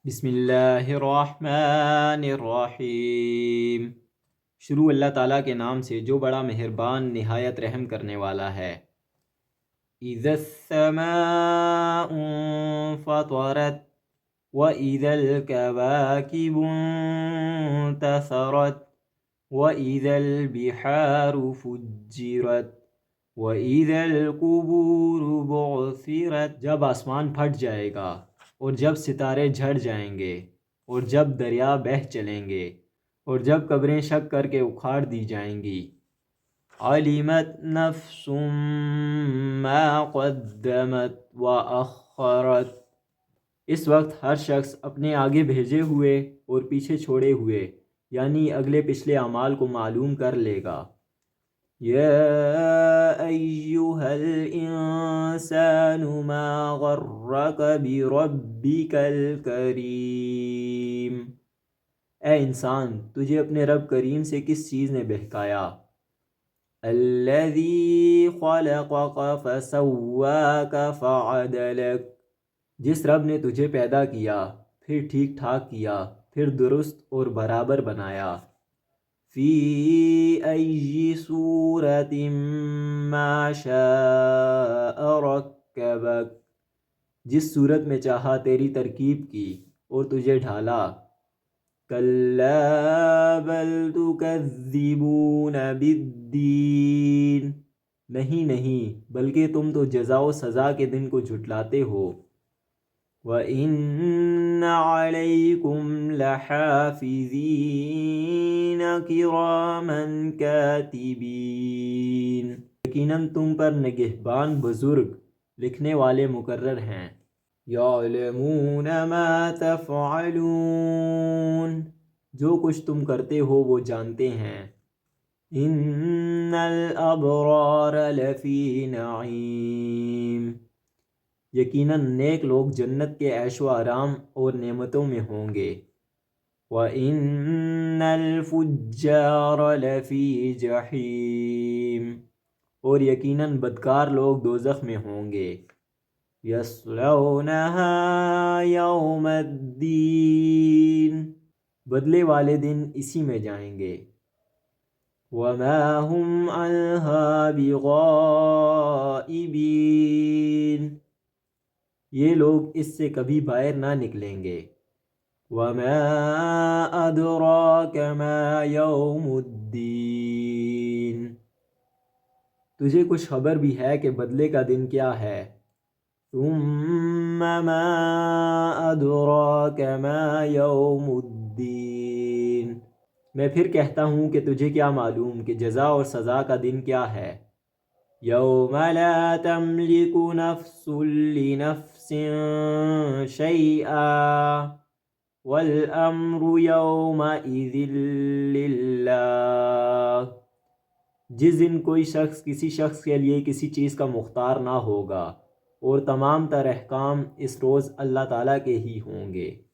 بسم اللہ الرحمن الرحیم۔ شروع اللہ تعالیٰ کے نام سے جو بڑا مہربان نہایت رحم کرنے والا ہے۔ اذا السماء انفطرت واذا الكواكب انتثرت واذا البحار فجرت واذا القبور بعثرت، جب آسمان پھٹ جائے گا اور جب ستارے جھڑ جائیں گے اور جب دریا بہہ چلیں گے اور جب قبریں شک کر کے اکھاڑ دی جائیں گی۔ علمت نفس ما قدمت واخرت، اس وقت ہر شخص اپنے آگے بھیجے ہوئے اور پیچھے چھوڑے ہوئے یعنی اگلے پچھلے اعمال کو معلوم کر لے گا۔ یا ایہا الانسان ما غرک بربک الکریم، اے انسان تجھے اپنے رب کریم سے کس چیز نے بہکایا؟ الذی خلقک فسواک فعدلک، جس رب نے تجھے پیدا کیا پھر ٹھیک ٹھاک کیا پھر درست اور برابر بنایا۔ فی ای صورت ما شاء رکبک، جس صورت میں چاہا تیری ترکیب کی اور تجھے ڈھالا۔ کلا بل تکذبون بالدین، نہیں بلکہ تم تو جزا و سزا کے دن کو جھٹلاتے ہو۔ وَإِنَّ عَلَيْكُمْ لَحَافِظِينَ كِرَامًا كَاتِبِينَ، یقیناً تم پر نگہبان بزرگ لکھنے والے مقرر ہیں۔ يَعْلَمُونَ مَا تَفْعَلُونَ، جو کچھ تم کرتے ہو وہ جانتے ہیں۔ إِنَّ الْأَبْرَارَ لَفِي نَعِيمٍ، یقیناً نیک لوگ جنت کے عیش و آرام اور نعمتوں میں ہوں گے۔ وَإِنَّ الْفُجَّارَ لَفِي جَحِيمٍ، اور یقیناً بدکار لوگ دوزخ میں ہوں گے۔ يَصْلَوْنَهَا يَوْمَ الدِّينِ، بدلے والے دن اسی میں جائیں گے۔ وَمَا هُمْ عَنْهَا بِغَائِبِينَ، یہ لوگ اس سے کبھی باہر نہ نکلیں گے۔ وَمَا أَدْرَاكَ مَا يَوْمُ الدِّينِ، تجھے کچھ خبر بھی ہے کہ بدلے کا دن کیا ہے؟ ثُمَّ مَا أَدْرَاكَ مَا يَوْمُ الدِّينِ، میں پھر کہتا ہوں کہ تجھے کیا معلوم کہ جزا اور سزا کا دن کیا ہے؟ یوم لا تملک نفس لنفس شیئا والامر یومئذ للہ، جس دن کوئی شخص کسی شخص کے لیے کسی چیز کا مختار نہ ہوگا اور تمام تر احکام اس روز اللہ تعالیٰ کے ہی ہوں گے۔